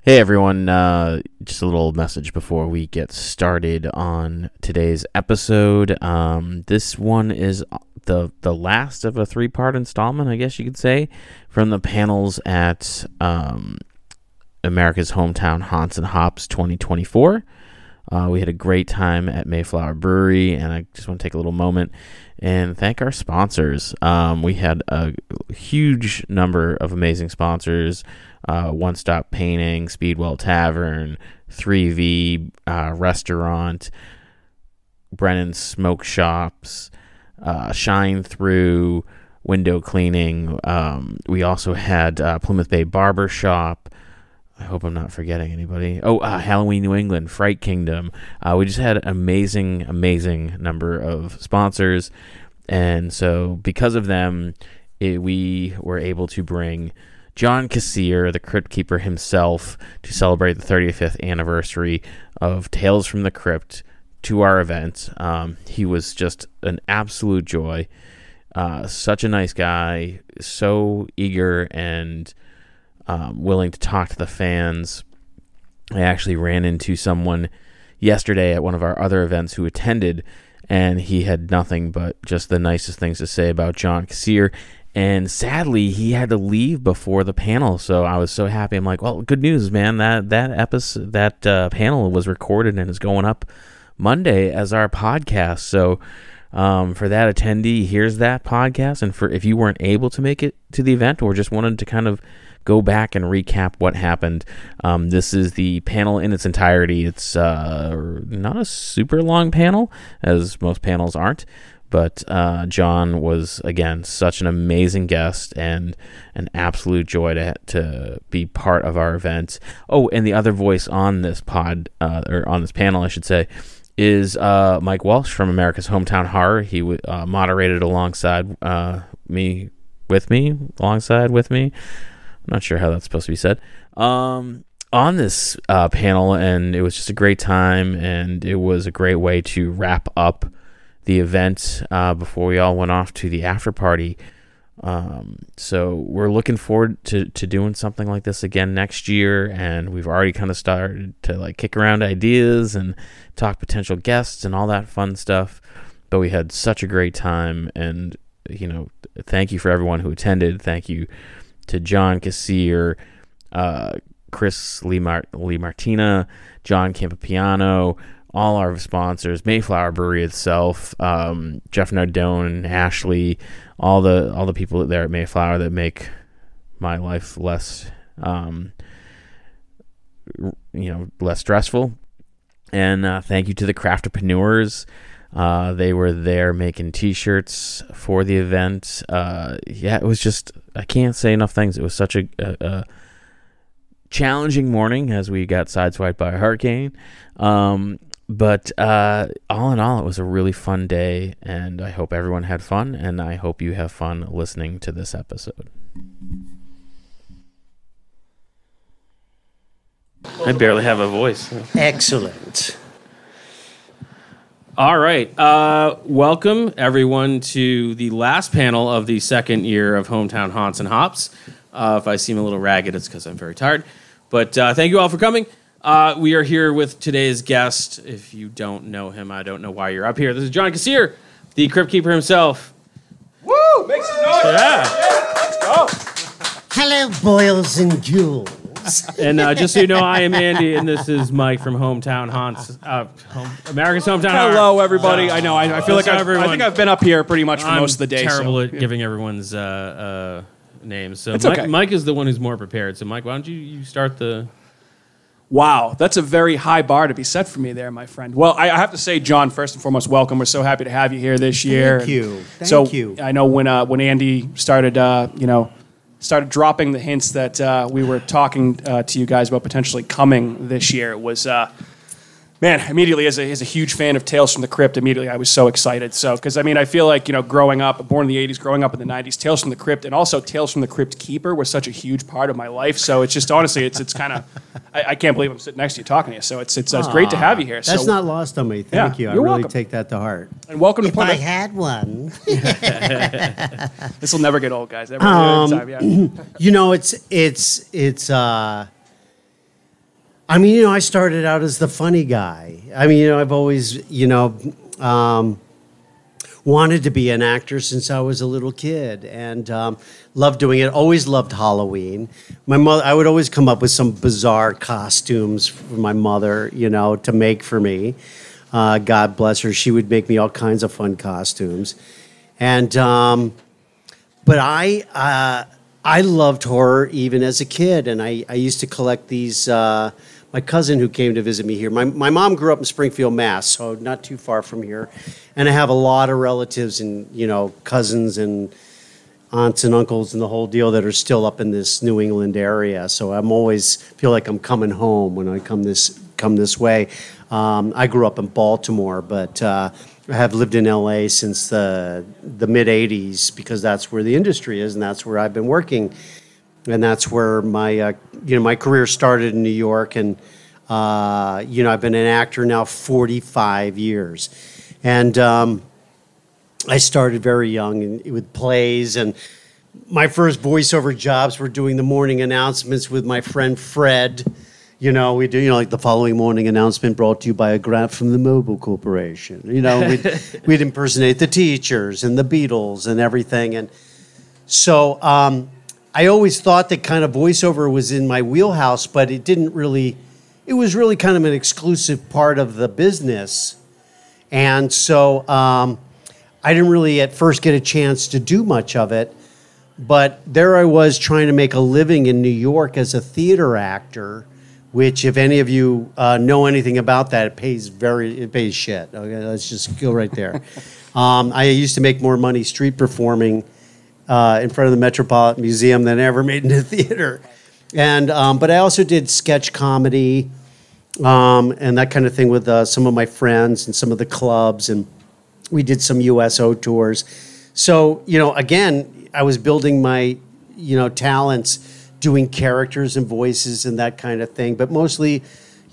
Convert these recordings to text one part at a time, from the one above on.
Hey everyone, just a little message before we get started on today's episode. This one is the last of a three-part installment, I guess you could say, from the panels at America's Hometown Haunts and Hops 2024. We had a great time at Mayflower Brewery, and I just want to take a little moment and thank our sponsors. We had a huge number of amazing sponsors. One Stop Painting, Speedwell Tavern, 3V Restaurant, Brennan's Smoke Shops, Shine Through, Window Cleaning. We also had Plymouth Bay Barber Shop. I hope I'm not forgetting anybody. Halloween New England, Fright Kingdom. We just had an amazing number of sponsors. And so because of them, we were able to bring John Kassir, the Cryptkeeper himself, to celebrate the 35th anniversary of Tales from the Crypt to our event. He was just an absolute joy. Such a nice guy, so eager and willing to talk to the fans. I actually ran into someone yesterday at one of our other events who attended, and he had nothing but just the nicest things to say about John Kassir. And sadly, he had to leave before the panel, so I was so happy. I'm like, well, good news, man. That panel was recorded and is going up Monday as our podcast. So for that attendee, here's that podcast. And for if you weren't able to make it to the event or just wanted to kind of go back and recap what happened, this is the panel in its entirety. It's not a super long panel, as most panels aren't. But John was, again, such an amazing guest and an absolute joy to be part of our event. Oh, and the other voice on this or on this panel, I should say, is Mike Walsh from America's Hometown Horror. He moderated alongside me. I'm not sure how that's supposed to be said. On this panel, and it was just a great time, and it was a great way to wrap up the event before we all went off to the after party. So we're looking forward to doing something like this again next year, and we've already kind of started to kick around ideas and talk potential guests and all that fun stuff. But we had such a great time, and thank you for everyone who attended. Thank you to John Kassir, Chris Lee Martina, John Campopiano, all our sponsors, Mayflower Brewery itself, Jeff Nardone, Ashley, all the people there at Mayflower that make my life less less stressful. And thank you to the craftpreneurs. They were there making T-shirts for the event. It was just, I can't say enough things. It was such a challenging morning as we got sideswiped by a hurricane. But all in all, it was a really fun day, and I hope everyone had fun, and I hope you have fun listening to this episode. I barely have a voice. Excellent. All right. Welcome, everyone, to the last panel of the second year of Hometown Haunts and Hops. If I seem a little ragged, it's because I'm very tired. But thank you all for coming. We are here with today's guest. If you don't know him, I don't know why you're up here. This is John Kassir, the Cryptkeeper himself. Woo! Make some noise! Yeah. Let's go! Hello, boils and jewels. And just so you know, I am Andy, and this is Mike from Hometown Haunts, America's Hometown Horror. Hello, everybody. I know. I feel like I think I've been up here pretty much for most of the day. I'm terrible at giving everyone's names. So okay. Mike is the one who's more prepared. So Mike, why don't you start the... Wow, that's a very high bar to be set for me there, my friend. Well, I have to say, John, first and foremost, welcome. We're so happy to have you here this year. Thank you. Thank you. I know when Andy started, started dropping the hints that we were talking to you guys about potentially coming this year, it was immediately as a huge fan of Tales from the Crypt, immediately I was so excited. So, because I feel like, growing up, born in the 80s, growing up in the 90s, Tales from the Crypt and also Tales from the Cryptkeeper was such a huge part of my life. So it's just, honestly, it's kind of, I can't believe I'm sitting next to you talking to you. So it's great to have you here. That's not lost on me. Thank you. I you're really welcome. take that to heart. And welcome to If I Plymouth. had one. This will never get old, guys. Every time, yeah. I mean, I started out as the funny guy. I mean, I've always, wanted to be an actor since I was a little kid, and loved doing it. Always loved Halloween. My mother, I would always come up with some bizarre costumes for my mother, to make for me. God bless her. She would make me all kinds of fun costumes, and but I loved horror even as a kid, and I used to collect these. My cousin who came to visit me here, my mom grew up in Springfield, Mass, so not too far from here. And I have a lot of relatives and, cousins and aunts and uncles and the whole deal that are still up in this New England area. So I'm always feel like I'm coming home when I come this way. I grew up in Baltimore, but I have lived in LA since the mid 80s because that's where the industry is and that's where I've been working. And that's where my my career started in New York, and I've been an actor now 45 years, and I started very young with plays, and my first voiceover jobs were doing the morning announcements with my friend Fred. We do like the following morning announcement brought to you by a grant from the Mobile Corporation. We'd impersonate the teachers and the Beatles and everything, and so. I always thought that kind of voiceover was in my wheelhouse, but it was really kind of an exclusive part of the business. And so I didn't really at first get a chance to do much of it, but there I was trying to make a living in New York as a theater actor, which if any of you know anything about that, it pays shit. Okay, let's just go right there. I used to make more money street performing in front of the Metropolitan Museum than I ever made in the theater. And but I also did sketch comedy and that kind of thing with some of my friends and some of the clubs, and we did some USO tours. So, again, I was building my, talents, doing characters and voices and that kind of thing, but mostly,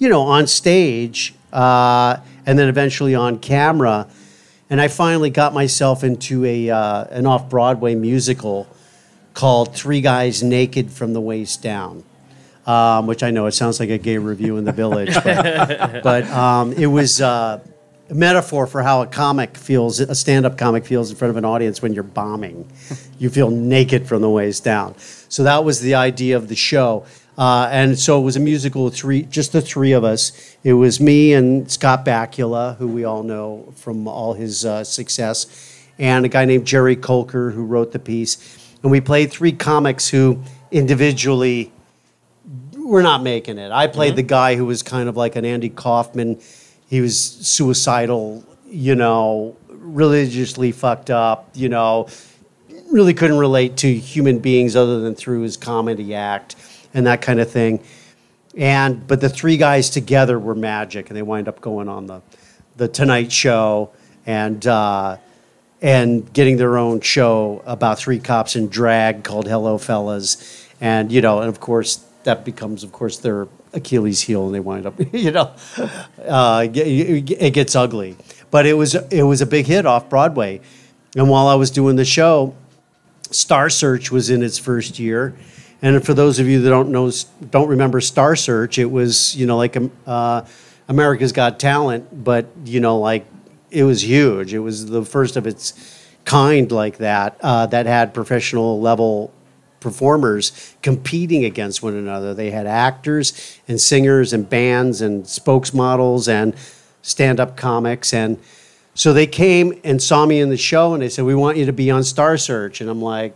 on stage and then eventually on camera. And I finally got myself into an off-Broadway musical called Three Guys Naked from the Waist Down, which I know it sounds like a gay review in the Village, but it was a metaphor for how a stand-up comic feels in front of an audience when you're bombing. You feel naked from the waist down. So that was the idea of the show. And so it was a musical of just the three of us. It was me and Scott Bakula, who we all know from all his success, and a guy named Jerry Colker, who wrote the piece. And we played three comics who individually were not making it. I played the guy who was kind of like an Andy Kaufman. He was suicidal, religiously fucked up, really couldn't relate to human beings other than through his comedy act and that kind of thing. But the three guys together were magic, and they wind up going on the Tonight Show and getting their own show about three cops in drag called Hello Fellas. And of course that becomes their Achilles heel, and they wind up it gets ugly. But it was a big hit off Broadway. And while I was doing the show, Star Search was in its first year. And for those of you that don't remember Star Search, it was, like America's Got Talent, but, it was huge. It was the first of its kind like that, that had professional level performers competing against one another. They had actors and singers and bands and spokesmodels and stand-up comics. And so they came and saw me in the show, and they said, "We want you to be on Star Search." And I'm like,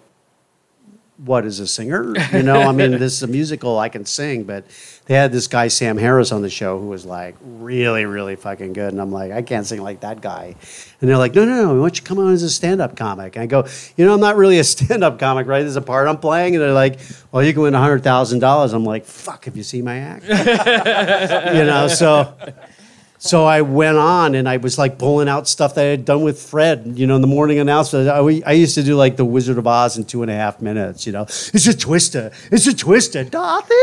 what, is a singer? This is a musical, I can sing, but they had this guy, Sam Harris, on the show who was like really, really fucking good. And I'm like, I can't sing like that guy. And they're like, no, we want you to come on as a stand-up comic. And I go, I'm not really a stand-up comic, right? There's a part I'm playing. And they're like, well, you can win $100,000. I'm like, fuck, have you seen my act? So So I went on and I was like pulling out stuff that I had done with Fred, in the morning announcement. I used to do like the Wizard of Oz in 2.5 minutes, It's a twister. It's a twister. Dorothy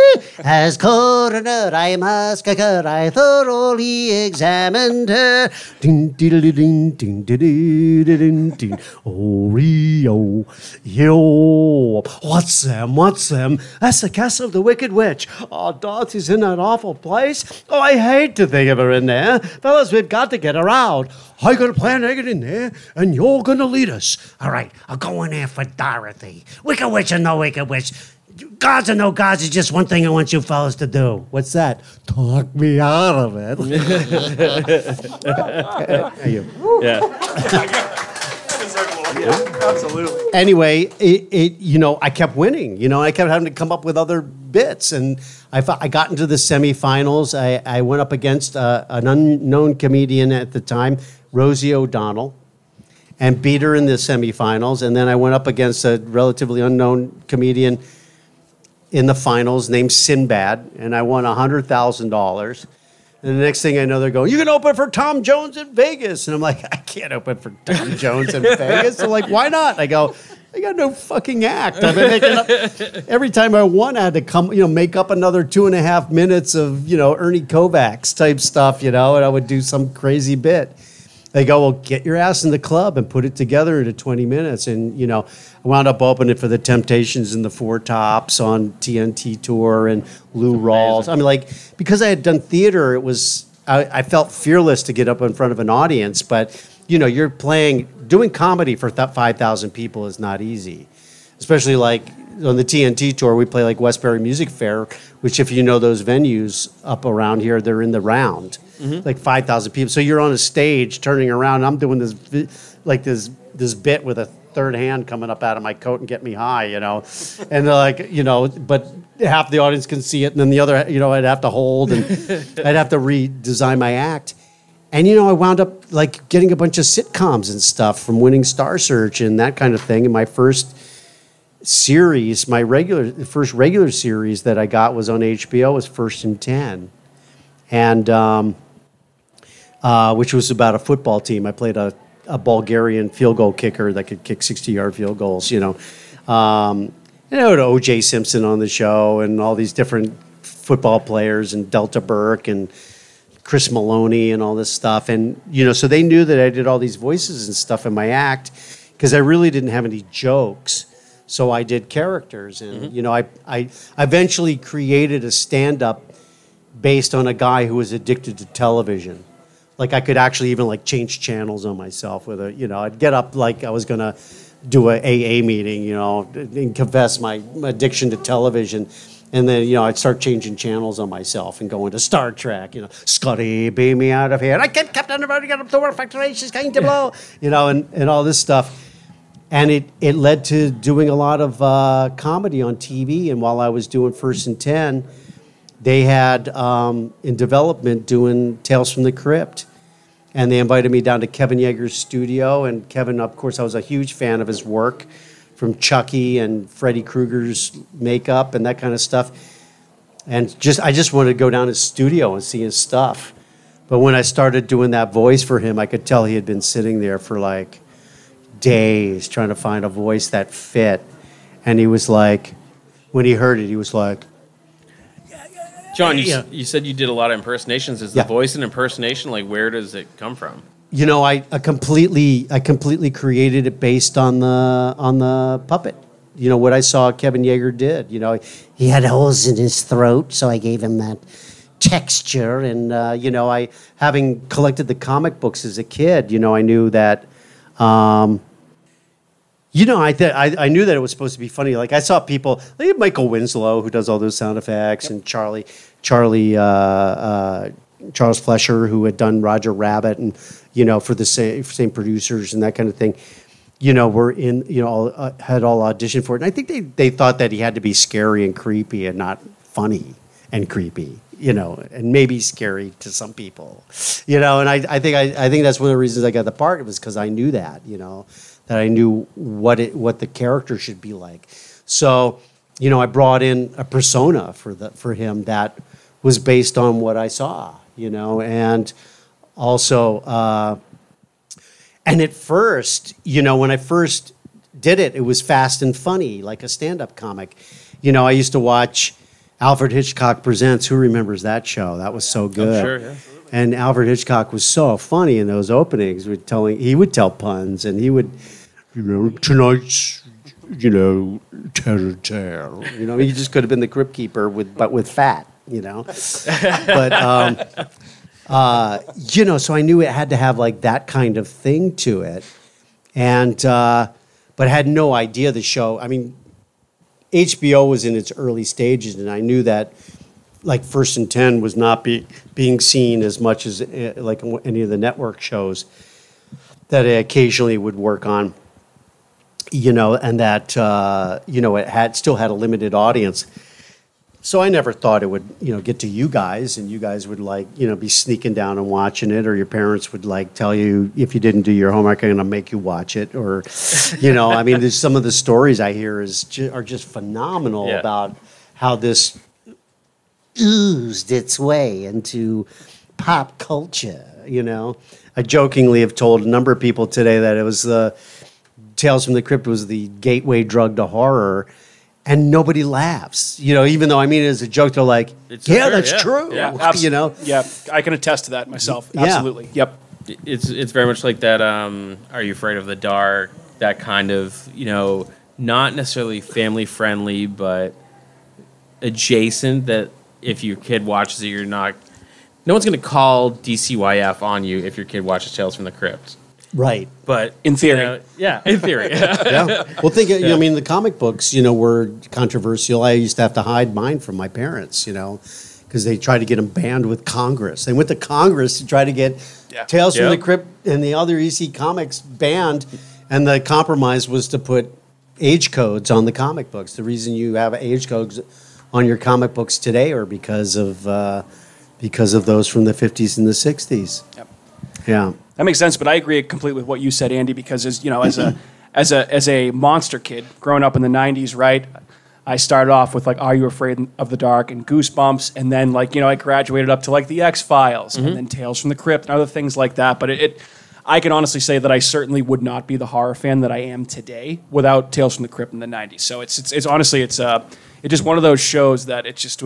has coroner. I must cut. I thoroughly examined her. Ding, ding, ding, ding, ding, ding, ding. Oreo. Yo. What's them? That's the castle of the Wicked Witch. Oh, Dorothy's in that awful place. Oh, I hate to think of her in there. Fellas, we've got to get her out. I got a plan to get in there, and you're going to lead us. All right, I'll go in there for Dorothy. Wicked Witch or no Wicked Witch. Gods or no gods is just one thing I want you fellas to do. What's that? Talk me out of it. Yeah, absolutely. Anyway, I kept winning. I kept having to come up with other bits, and I got into the semifinals. I went up against an unknown comedian at the time, Rosie O'Donnell, and beat her in the semifinals. And then I went up against a relatively unknown comedian in the finals named Sinbad, and I won $100,000. And the next thing I know, they're going, "You can open for Tom Jones in Vegas." And I'm like, "I can't open for Tom Jones in Vegas." They're like, "Why not?" I go, "I got no fucking act. I've been making up." Every time I won, I had to come, make up another 2.5 minutes of, Ernie Kovacs type stuff, and I would do some crazy bit. They go, "Well, get your ass in the club and put it together into 20 minutes. And, I wound up opening for the Temptations and the Four Tops on TNT Tour and Lou Rawls. I mean, because I had done theater, I felt fearless to get up in front of an audience. But, you're doing comedy for 5,000 people is not easy. Especially on the TNT Tour, we play Westbury Music Fair, which if you know those venues up around here, they're in the round. 5,000 people. So you're on a stage turning around. And I'm doing this bit with a third hand coming up out of my coat and get me high, And they're but half the audience can see it, and then the other, I'd have to hold, and I'd have to redesign my act. And I wound up getting a bunch of sitcoms and stuff from winning Star Search and that kind of thing. And my first series, first regular series that I got was on HBO, was First and 10. And which was about a football team. I played a Bulgarian field goal kicker that could kick 60-yard field goals, And I had O.J. Simpson on the show and all these different football players and Delta Burke and Chris Maloney and all this stuff. And, so they knew that I did all these voices and stuff in my act because I really didn't have any jokes. So I did characters. And, I eventually created a stand-up based on a guy who was addicted to television. I could actually even change channels on myself with I'd get up I was going to do a AA meeting, and confess my addiction to television. And then, I'd start changing channels on myself and going to Star Trek, Scotty, beam me out of here. I can't, Captain, everybody got up the work factory, she's going to blow, and all this stuff. And it led to doing a lot of comedy on TV. And while I was doing First and 10, they had in development doing Tales from the Crypt. And they invited me down to Kevin Yeager's studio. And Kevin, of course, I was a huge fan of his work, from Chucky and Freddy Krueger's makeup and that kind of stuff. And I just wanted to go down his studio and see his stuff. But when I started doing that voice for him, I could tell he had been sitting there for days trying to find a voice that fit. And he was when he heard it, he was like, John, you said you did a lot of impersonations. Is the voice an impersonation? Where does it come from? I completely created it based on the puppet. What I saw Kevin Yeager did. He had holes in his throat, so I gave him that texture. And I, having collected the comic books as a kid, I knew that. I knew that it was supposed to be funny. I saw people, Michael Winslow, who does all those sound effects, and Charles Flesher, who had done Roger Rabbit, and for the same producers and that kind of thing. Were in, had all auditioned for it. And I think they thought that he had to be scary and creepy and not funny and creepy. And maybe scary to some people. And I think that's one of the reasons I got the part. It was because I knew that. That I knew what the character should be like. So, I brought in a persona for him that was based on what I saw, and also. And at first, when I first did it, it was fast and funny, like a stand-up comic. I used to watch Alfred Hitchcock Presents. Who remembers that show? That was so good. Sure, yeah. And Alfred Hitchcock was so funny in those openings. He would tell puns, and he would, tonight's, terror tale. He just could have been the Cryptkeeper but with fat. But so I knew it had to have like that kind of thing to it, and but had no idea the show. I mean, HBO was in its early stages, and I knew that like First and 10 was not being seen as much as like any of the network shows that I occasionally would work on, and that it still had a limited audience. So I never thought it would, get to you guys, and you guys would be sneaking down and watching it, or your parents would tell you if you didn't do your homework, I'm going to make you watch it, or, I mean, there's some of the stories I hear are just phenomenal about how this oozed its way into pop culture. I jokingly have told a number of people today that it was Tales from the Crypt was the gateway drug to horror. And nobody laughs, even though I mean it as a joke. They're like, that's true. Yeah, absolutely. Yeah, I can attest to that myself. Absolutely. Yeah. Yep. It's very much like that. Are You Afraid of the Dark? That kind of not necessarily family friendly, but adjacent. That if your kid watches it, no one's going to call DCYF on you if your kid watches Tales from the Crypt. Right. But in theory. In theory. Yeah. Well, I mean, the comic books, were controversial. I used to have to hide mine from my parents, because they tried to get them banned with Congress. They went to Congress to try to get Tales from the Crypt and the other EC comics banned, and the compromise was to put age codes on the comic books. The reason you have age codes on your comic books today are because of those from the 50s and the 60s. Yep. Yeah. That makes sense, but I agree completely with what you said, Andy, because as a monster kid growing up in the 90s, right? I started off with Are You Afraid of the Dark and Goosebumps, and then I graduated up to the X-Files and then Tales from the Crypt and other things like that. But I can honestly say that I certainly would not be the horror fan that I am today without Tales from the Crypt in the 90s. So it's honestly it's just one of those shows that it just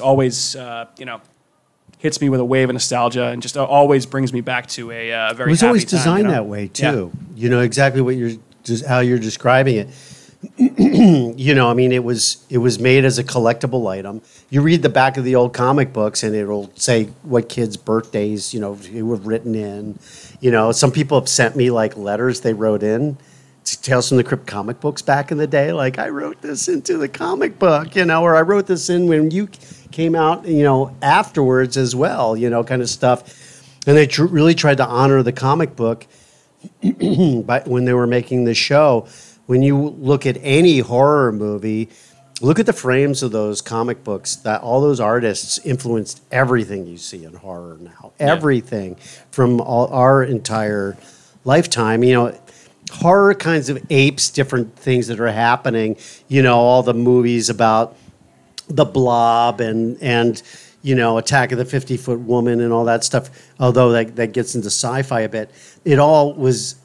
always hits me with a wave of nostalgia and just always brings me back to a very happy time. It was always designed that way, too. Yeah. Exactly how you're describing it. I mean, it was made as a collectible item. You read the back of the old comic books, and it'll say what kids' birthdays, were written in. Some people have sent me, letters they wrote in to Tales from the Crypt comic books back in the day. I wrote this into the comic book, or I wrote this in when you came out, afterwards as well, kind of stuff. And they really tried to honor the comic book when they were making the show. When you look at any horror movie, look at the frames of those comic books. That all those artists influenced everything you see in horror now. Yeah. Everything from our entire lifetime. Horror kinds of apes different things that are happening. All the movies about the Blob and Attack of the 50-Foot Woman and all that stuff, although that gets into sci-fi a bit, it all was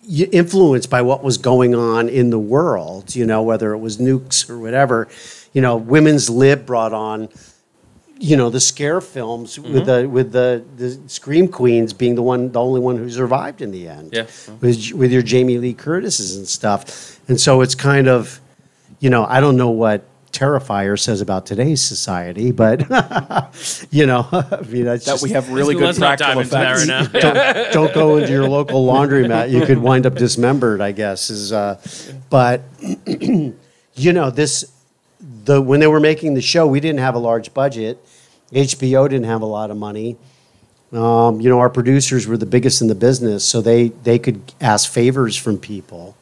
influenced by what was going on in the world, whether it was nukes or whatever. Women's Lib brought on, the scare films with the Scream Queens being the only one who survived in the end. Yeah. With your Jamie Lee Curtises and stuff. And so it's kind of, I don't know what Terrifier says about today's society, but I mean, that's that we have really good practical effects. Don't go into your local laundromat; you could wind up dismembered. I guess but when they were making the show, we didn't have a large budget. HBO didn't have a lot of money. Our producers were the biggest in the business, so they could ask favors from people.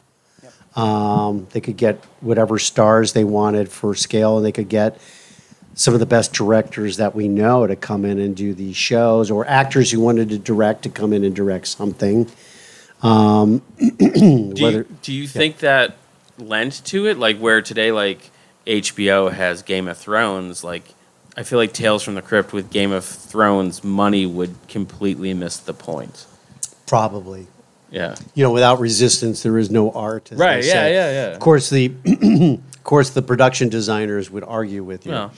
They could get whatever stars they wanted for scale, and they could get some of the best directors that we know to come in and do these shows, or actors who wanted to direct to come in and direct something. Do you think that lent to it? Where today, HBO has Game of Thrones, I feel like Tales from the Crypt with Game of Thrones money would completely miss the point. Probably. Yeah. Without resistance, there is no art. As Right. they Yeah. say. Yeah. Of course, the production designers would argue with you. Well,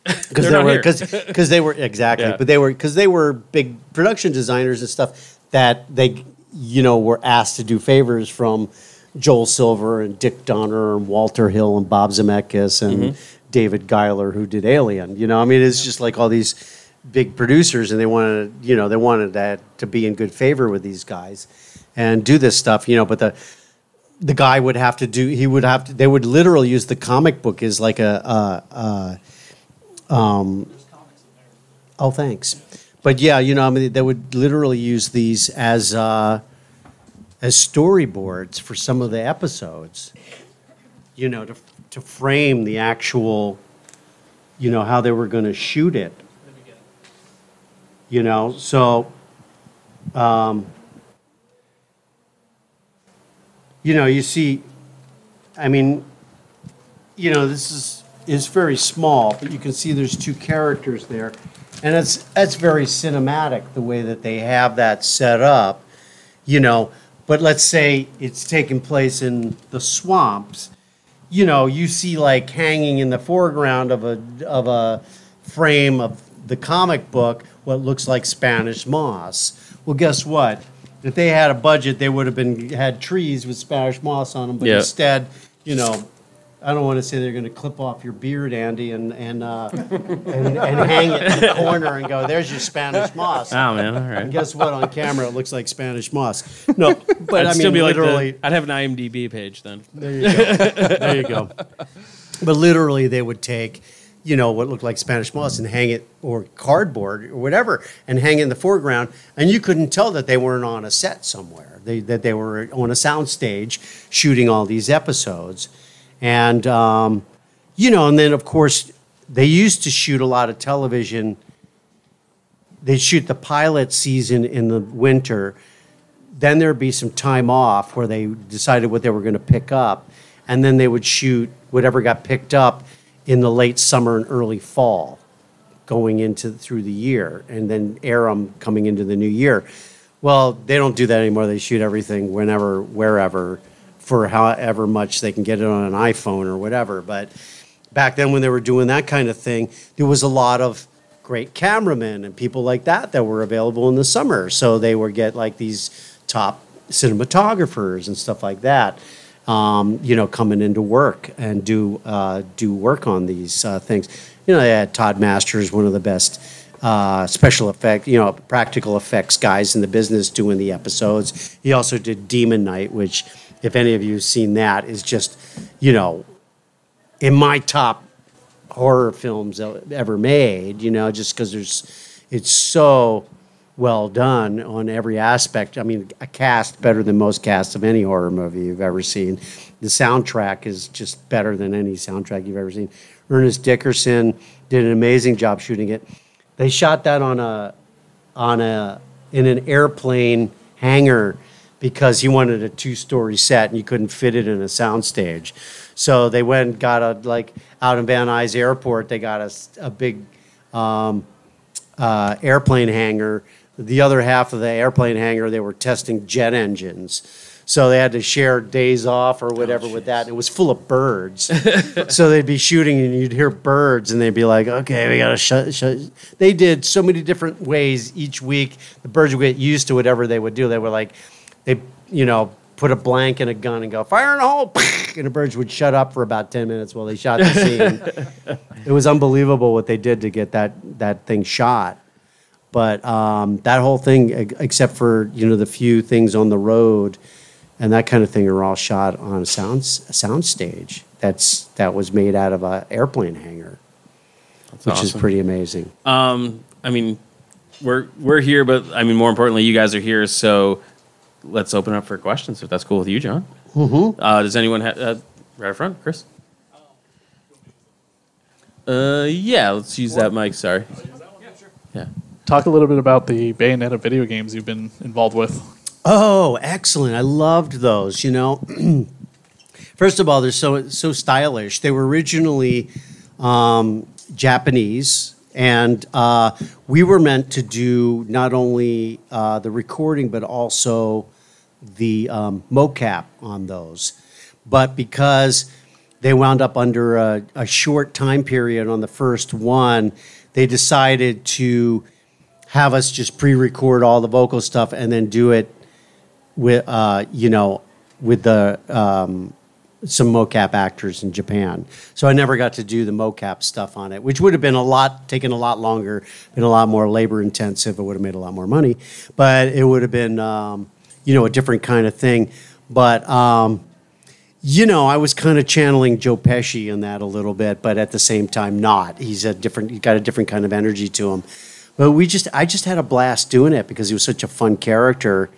Because They're not here. because they were exactly, Yeah. but they were big production designers and stuff that they were asked to do favors from Joel Silver and Dick Donner and Walter Hill and Bob Zemeckis and David Giler who did Alien. It's just like all these big producers, and they wanted that to be in good favor with these guys and do this stuff. But the guy would have to do. They would literally use the comic book as like oh, thanks. But yeah, they would literally use these as storyboards for some of the episodes. To frame the actual, how they were going to shoot it. So, you see, this is very small, but you can see there's two characters there. And that's very cinematic, the way that they have that set up, But let's say it's taking place in the swamps. You see like hanging in the foreground of a frame of the comic book what looks like Spanish moss. Well, guess what? If they had a budget, they would have had trees with Spanish moss on them. But instead, I don't want to say they're going to clip off your beard, Andy, and hang it in the corner and go, "There's your Spanish moss." Oh man, all right. And guess what? On camera, it looks like Spanish moss. No, but I'd still be literally, like I'd have an IMDb page then. there you go. There you go. But literally, they would take, what looked like Spanish moss and hang it, or cardboard or whatever, and hang it in the foreground, and you couldn't tell that they weren't on a set somewhere. That they were on a sound stage shooting all these episodes. And, and then, of course, they used to shoot a lot of television. They'd shoot the pilot season in the winter. Then there'd be some time off where they decided what they were going to pick up. And then they would shoot whatever got picked up in the late summer and early fall going through the year, and then air them coming into the new year. Well, they don't do that anymore. They shoot everything whenever, wherever, for however much they can get it on an iPhone or whatever. But back then when they were doing that kind of thing, there was a lot of great cameramen and people like that were available in the summer. So they would get like these top cinematographers and stuff like that, coming into work and do work on these things. They had Todd Masters, one of the best special effect, practical effects guys in the business, doing the episodes. He also did Demon Knight, which, if any of you have seen that, is just, in my top horror films ever made, just because it's so well done on every aspect. A cast better than most casts of any horror movie you've ever seen. The soundtrack is just better than any soundtrack you've ever seen. Ernest Dickerson did an amazing job shooting it. They shot that in an airplane hangar, because he wanted a 2-story set and you couldn't fit it in a soundstage. So they went and got out in Van Nuys Airport, they got a big airplane hangar. The other half of the airplane hangar, they were testing jet engines. So they had to share days off or whatever with that. It was full of birds. So they'd be shooting and you'd hear birds and they'd be like, okay, we got to shut. They did so many different ways each week. The birds would get used to whatever they would do. They were like, they, put a blank in a gun and go, fire in the hole, and the birds would shut up for about 10 minutes while they shot the scene. It was unbelievable what they did to get that thing shot. But that whole thing, except for, the few things on the road and that kind of thing, are all shot on a sound stage that was made out of an airplane hangar, which is pretty amazing. We're here, but more importantly, you guys are here, so let's open up for questions, if that's cool with you, John. Mm-hmm. Does anyone have right up front, Chris? Yeah, let's use that mic. Sorry. Yeah. Talk a little bit about the Bayonetta video games you've been involved with. Oh, excellent. I loved those, First of all, they're so stylish. They were originally Japanese, And we were meant to do not only the recording, but also the mocap on those. But because they wound up under a short time period on the first one, they decided to have us just pre-record all the vocal stuff and then do it with, with the some mocap actors in Japan. So I never got to do the mocap stuff on it, which would have been taken a lot longer, been a lot more labor intensive. It would have made a lot more money, but it would have been, a different kind of thing. But, I was kind of channeling Joe Pesci in that a little bit, but at the same time not. He's got a different kind of energy to him. But I just had a blast doing it because he was such a fun character.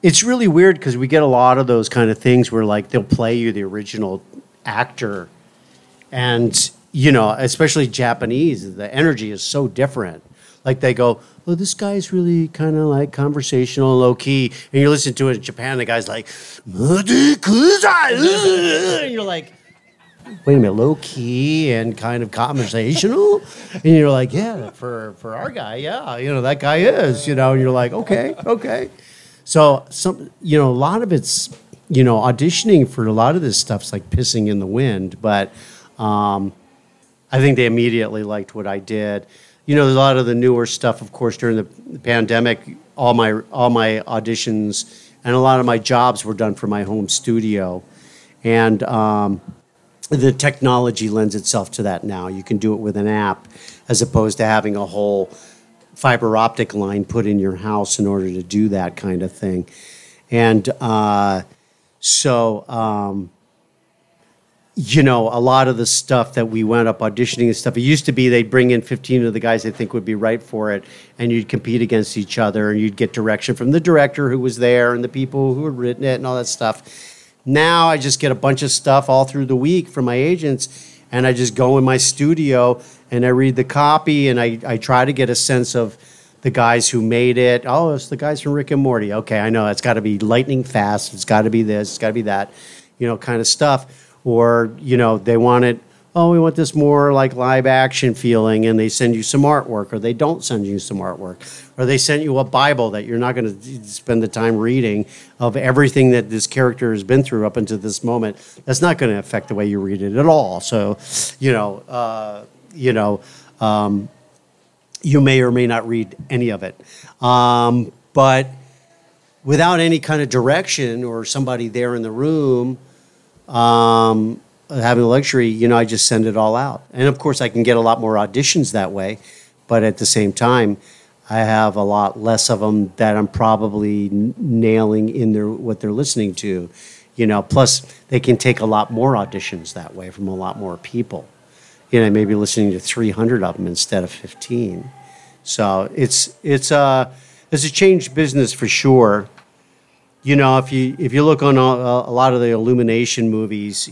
It's really weird because we get a lot of those kind of things where like they'll play you the original actor, and especially Japanese, the energy is so different. Like they go, "Oh, this guy's really kind of like conversational, low key," and you listen to it in Japan, the guy's like, and you're like, "Wait a minute, low key and kind of conversational," and you're like, "Yeah, for our guy, yeah, that guy is," and you're like, "Okay." So a lot of it's, auditioning for a lot of this stuff's like pissing in the wind. But I think they immediately liked what I did. A lot of the newer stuff, of course, during the pandemic, all my auditions and a lot of my jobs were done from my home studio, and the technology lends itself to that now. You can do it with an app, as opposed to having a whole fiber optic line put in your house in order to do that kind of thing. And a lot of the stuff that we wound up auditioning and stuff, it used to be they'd bring in 15 of the guys they think would be right for it, and you'd compete against each other, and you'd get direction from the director who was there and the people who had written it and all that stuff. Now I just get a bunch of stuff all through the week from my agents, and I just go in my studio and I read the copy, and I try to get a sense of the guys who made it. Oh, it's the guys from Rick and Morty. Okay, I know it's got to be lightning fast. It's got to be this. It's got to be that, kind of stuff. Or, they want it, we want this more like live action feeling, and they send you some artwork, or they don't send you some artwork. Or they send you a Bible that you're not going to spend the time reading of everything that this character has been through up until this moment. That's not going to affect the way you read it at all. So, you may or may not read any of it. But without any kind of direction or somebody there in the room having the luxury, I just send it all out. And of course, I can get a lot more auditions that way. But at the same time, I have a lot less of them that I'm probably nailing in what they're listening to. Plus, they can take a lot more auditions that way from a lot more people. Maybe listening to 300 of them instead of 15. So it's a changed business for sure. If you look on a lot of the Illumination movies,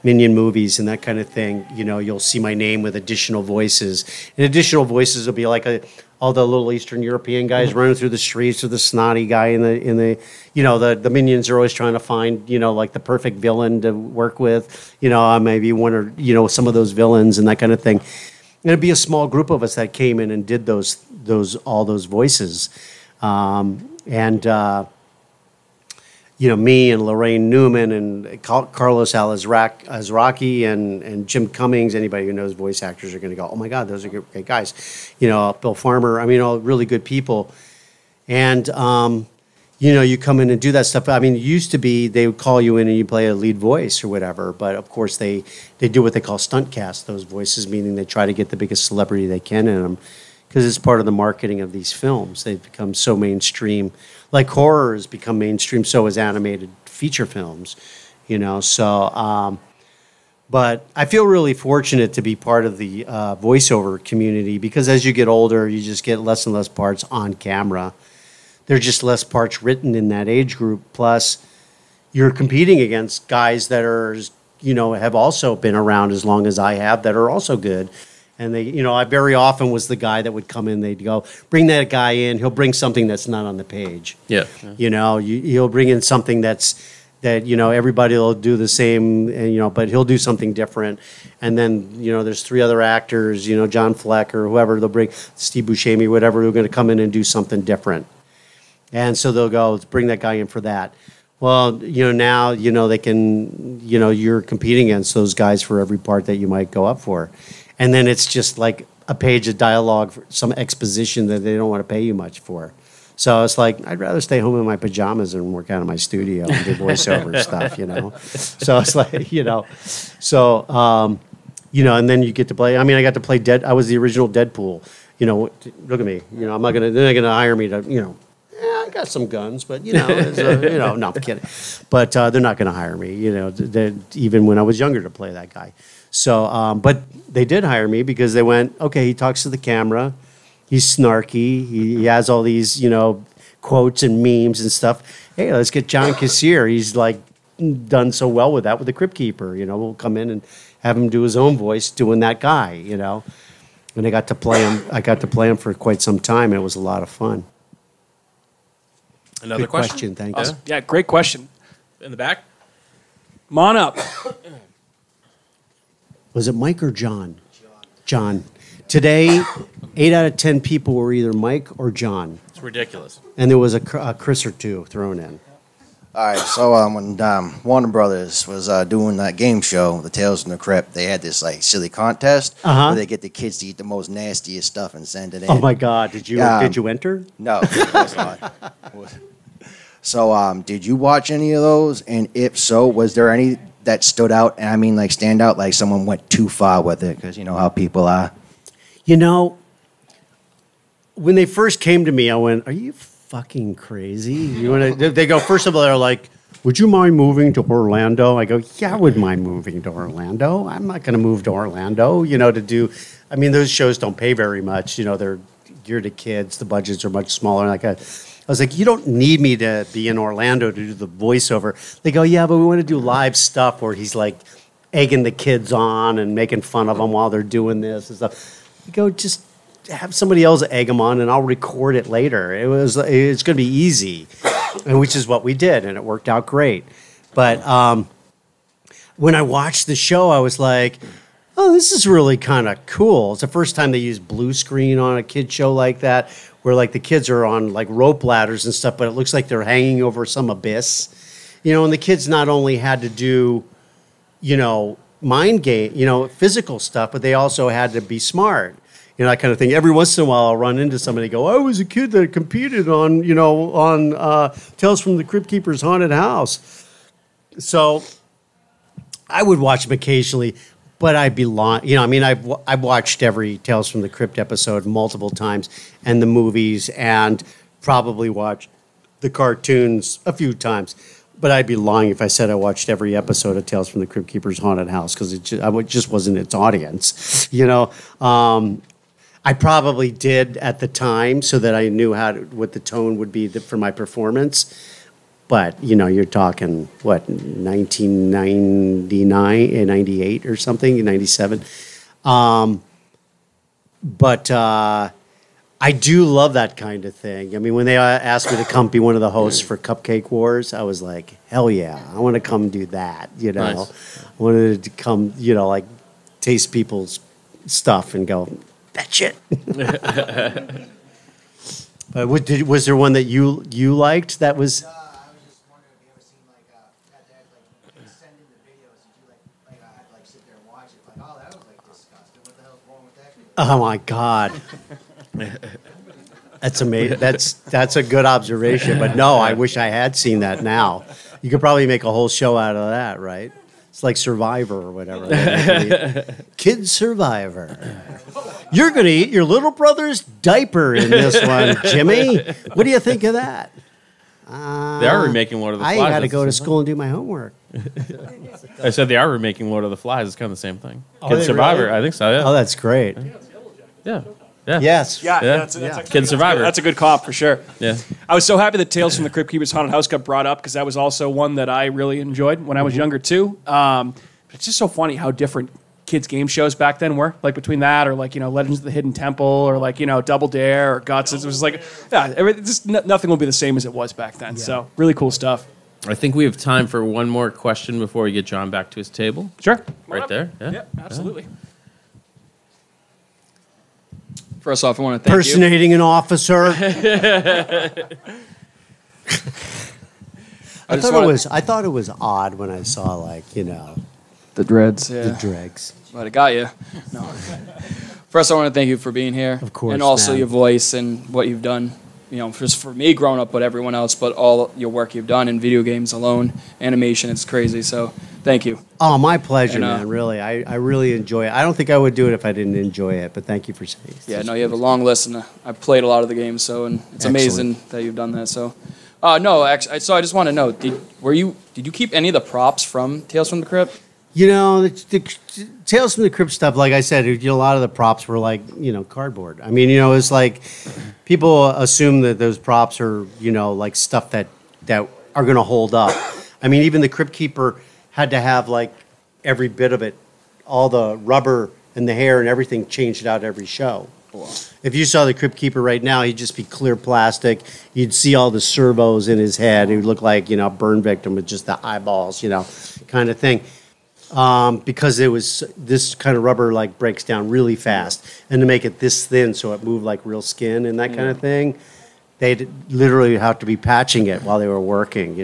Minion movies and that kind of thing, you'll see my name with additional voices. And additional voices will be like all the little Eastern European guys running through the streets, or the snotty guy in the the Minions are always trying to find, like the perfect villain to work with, maybe one or, some of those villains and that kind of thing. And it'd be a small group of us that came in and did all those voices. Me and Lorraine Newman and Carlos Alazraqui and Jim Cummings. Anybody who knows voice actors are going to go, "Oh my God, those are great guys." Bill Farmer. All really good people. And you come in and do that stuff. It used to be they would call you in and you play a lead voice or whatever. But of course they do what they call stunt cast those voices, meaning they try to get the biggest celebrity they can in them, because it's part of the marketing of these films. They've become so mainstream. Like horror has become mainstream, so has animated feature films, So, but I feel really fortunate to be part of the voiceover community, because as you get older, you just get less and less parts on camera. There are just less parts written in that age group. Plus, you're competing against guys that are, have also been around as long as I have, that are also good. And they, I very often was the guy that would come in. They'd go, "Bring that guy in. He'll bring something that's not on the page." Yeah. He'll bring in something that's that everybody will do the same, and but he'll do something different. And then there's 3 other actors, John Fleck or whoever they'll bring, Steve Buscemi, whatever, who are going to come in and do something different. And so they'll go, let's bring that guy in for that. Well, now they can, you're competing against those guys for every part that you might go up for, and then it's just like a page of dialogue, for some exposition that they don't want to pay you much for. So it's like, I'd rather stay home in my pajamas and work out of my studio and do voiceover stuff, So it's like, and then you get to play. I mean, I got to play I was the original Deadpool. Look at me. I'm not gonna. They're not gonna hire me to. I got some guns, but no, I'm kidding. But they're not gonna hire me. Even when I was younger to play that guy. So, but they did hire me because they went, okay, he talks to the camera. He's snarky. He has all these, quotes and memes and stuff. Hey, let's get John Kassir. He's like done so well with that with the Cryptkeeper. We'll come in and have him do his own voice doing that guy. And I got to play him. I got to play him for quite some time, and it was a lot of fun. Another Good question. Thanks. Awesome. Yeah, great question. In the back? Come on up. Was it Mike or John? John. Today, 8 out of 10 people were either Mike or John. It's ridiculous. And there was a Chris or 2 thrown in. All right, so when Warner Brothers was doing that game show, the Tales from the Crypt, they had this like silly contest where they get the kids to eat the most nastiest stuff and send it in. Oh my God! Did you enter? No, of course not. So, did you watch any of those? And if so, was there any that stood out? And I mean, like stand out, like someone went too far with it, because you know how people are. When they first came to me, I went, "Are you fucking crazy?" You want to? They go. First of all, they're like, "Would you mind moving to Orlando?" I go, "Yeah, I would mind moving to Orlando. I'm not going to move to Orlando, to do." I mean, those shows don't pay very much. They're geared to kids. The budgets are much smaller. Like I was like, "You don't need me to be in Orlando to do the voiceover." They go, "Yeah, but we want to do live stuff where he's like egging the kids on and making fun of them while they're doing this and stuff." You go, just have somebody else egg them on, and I'll record it later. It's going to be easy, and which is what we did, and it worked out great. But when I watched the show, I was like, "Oh, this is really kind of cool." It's the first time they used blue screen on a kid show like that, where like the kids are on like rope ladders and stuff, but it looks like they're hanging over some abyss, And the kids not only had to do, mind game, physical stuff, but they also had to be smart. That kind of thing. Every once in a while, I'll run into somebody and go, "I was a kid that competed on Tales from the Cryptkeeper's Haunted House." So I would watch them occasionally, but I'd be lying. I've watched every Tales from the Crypt episode multiple times, and the movies, and probably watched the cartoons a few times. But I'd be lying if I said I watched every episode of Tales from the Cryptkeeper's Haunted House, because it just wasn't its audience. I probably did at the time so that I knew what the tone would be for my performance. But, you're talking, 1999 and 98 or something, 97. But I do love that kind of thing. I mean, when they asked me to come be one of the hosts for Cupcake Wars, I was like, hell yeah, I want to come do that, Nice. I wanted to come, like taste people's stuff and go, that shit. Was there one that you liked that was? I was just wondering if you ever seen send in the videos and I'd sit there and watch it oh, that was disgusting. What the hell's wrong with that? Oh my God. That's amazing. That's a good observation. But no, I wish I had seen that now. You could probably make a whole show out of that, right? It's like Survivor or whatever. Kid Survivor. You're going to eat your little brother's diaper in this one, Jimmy. What do you think of that? They are remaking Lord of the Flies. I got to go to school and do my homework. I said they are remaking Lord of the Flies. It's kind of the same thing. Oh, Kid Survivor. Really? I think so, yeah. Oh, that's great. Yeah. Yes. Yeah. That's Kid Survivor. That's a good comp for sure. Yeah. I was so happy that Tales from the Cryptkeeper's Haunted House got brought up, because that was also one that I really enjoyed when I was younger too. It's just so funny how different kids' game shows back then were. Like between that or Legends of the Hidden Temple or Double Dare or Guts. It was nothing will be the same as it was back then. Yeah. So really cool stuff. I think we have time for one more question before we get John back to his table. Sure. Right there. Yeah. Yep, absolutely. First off, I want to thank Impersonating an officer. I thought it was odd when I saw, like, The dreads. the dregs. But I got you. No. First, I want to thank you for being here. Of course, And also man. your voice and what you've done. Just for me growing up, but everyone else, but all your work you've done in video games alone, animation, it's crazy. So thank you. Oh, my pleasure, And, man. Really, I really enjoy it. I don't think I would do it if I didn't enjoy it. But thank you for saying. Yeah, no, you have a long list, and I've played a lot of the games, so and it's amazing that you've done that. So, no, actually, so I just want to know, did you keep any of the props from Tales from the Crypt? The Tales from the Crypt stuff, like I said, a lot of the props were like, cardboard. I mean, it's like people assume that those props are, like stuff that are going to hold up. I mean, even the Cryptkeeper had to have like every bit of it, all the rubber and the hair and everything changed out every show. Wow. If you saw the Cryptkeeper right now, he'd just be clear plastic. You'd see all the servos in his head. He would look like, a burn victim with just the eyeballs, kind of thing. Because it was this kind of rubber like breaks down really fast, and to make it this thin so it moved like real skin and that kind of thing, they'd literally have to be patching it while they were working.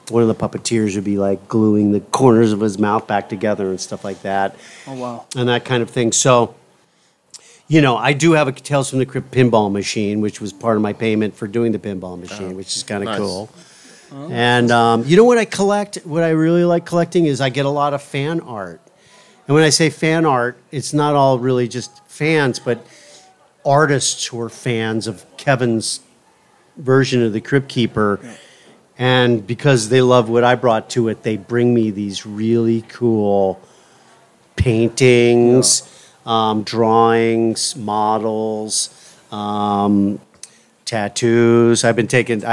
One of the puppeteers would be like gluing the corners of his mouth back together and stuff like that. Oh wow! And that kind of thing. So, I do have a Tales from the Crypt pinball machine, which was part of my payment for doing the pinball machine, which is kind of cool. And what I collect, what I really like collecting is I get a lot of fan art. And when I say fan art, it's not all really just fans, but artists who are fans of Kevin's version of the Cryptkeeper. Yeah. And because they love what I brought to it, they bring me these really cool paintings, drawings, models, tattoos. I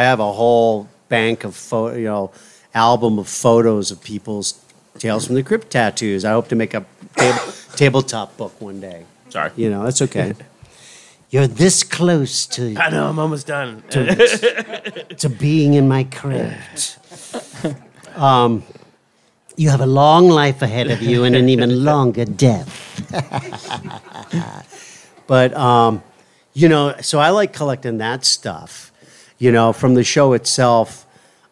have a whole bank of album of photos of people's Tales from the Crypt tattoos. I hope to make a tabletop book one day. Sorry. That's okay. You're this close to. I know, I'm almost done. To being in my crypt. You have a long life ahead of you and an even longer death. But so I like collecting that stuff. From the show itself.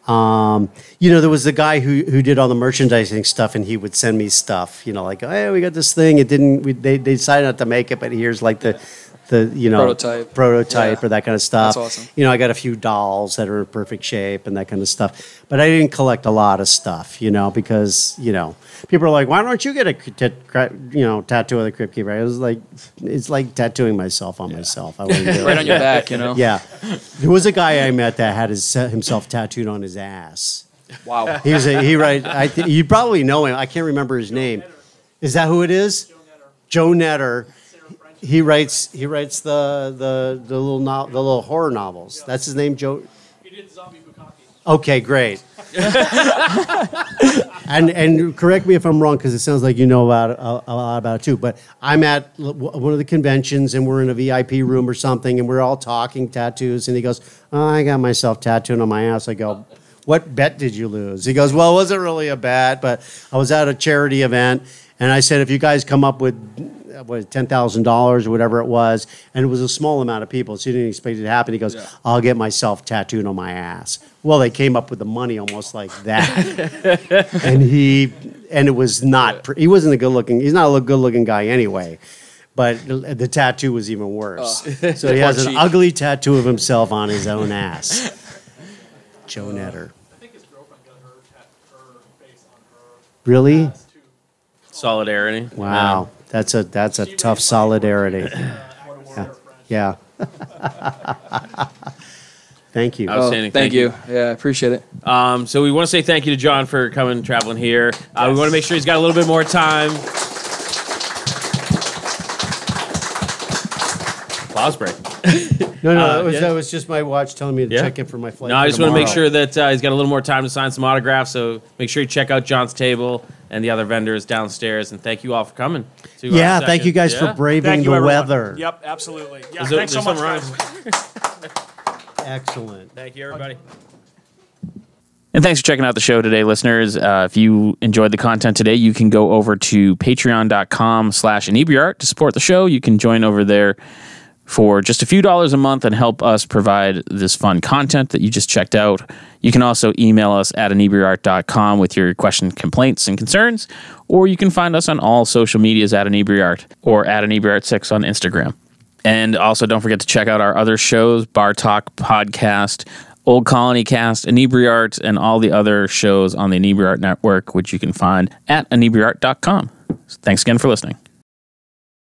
There was the guy who did all the merchandising stuff, and he would send me stuff. Like, hey, we got this thing. It didn't. They decided not to make it, but here's like the prototype or that kind of stuff. That's awesome. I got a few dolls that are in perfect shape and that kind of stuff. But I didn't collect a lot of stuff. Because people are like, why don't you get a tattoo of the Cryptkeeper? I was like, it's like tattooing myself on myself. I wouldn't do it. Right on your back, Yeah. There was a guy I met that had himself tattooed on his ass. Wow. You probably know him. I can't remember his name. Is that who it is? Joe Netter. He writes the little horror novels. That's his name, Joe. He did Zombie Bukkake. Okay, great. and correct me if I'm wrong, because it sounds like you know about a lot about it too. But I'm at one of the conventions, and we're in a VIP room or something, and we're all talking tattoos. And he goes, "Oh, I got myself tattooed on my ass." I go, "What bet did you lose?" He goes, "Well, it wasn't really a bet, but I was at a charity event, and I said, if you guys come up with $10,000 or whatever it was, and it was a small amount of people, so he didn't expect it to happen." He goes, "I'll get myself tattooed on my ass." Well, they came up with the money almost like that, and it was not. He wasn't a good looking. He's not a good looking guy anyway, but the tattoo was even worse. So he has an ugly tattoo of himself on his own ass. Joe Netter. I think his girlfriend got her face on her. Really? ass, too. Solidarity. Wow, that's a tough solidarity. Yeah. Thank you. Outstanding. Thank you. Yeah, I appreciate it. So we want to say thank you to John for coming, traveling here. We want to make sure he's got a little bit more time. Applause break. No, that was just my watch telling me to check in for my flight. No, I just want to make tomorrow. sure that he's got a little more time to sign some autographs. So make sure you check out John's table and the other vendors downstairs. And thank you all for coming. Yeah, thank you guys for braving Thank you, the everyone. weather. Yep, absolutely. Yeah, There's thanks so much, something wrong guys. Excellent. Thank you, everybody. And thanks for checking out the show today, listeners. If you enjoyed the content today, you can go over to patreon.com/Inebri-art to support the show. You can join over there for just a few dollars a month and help us provide this fun content that you just checked out. You can also email us at Inebri-art.com with your questions, complaints, and concerns, or you can find us on all social medias at Inebri-art or at Inebri-art6 on Instagram. And also don't forget to check out our other shows, Bar Talk Podcast, Old Colony Cast, Inebri-art, and all the other shows on the Inebri-art Network, which you can find at Inebri-art.com. Thanks again for listening.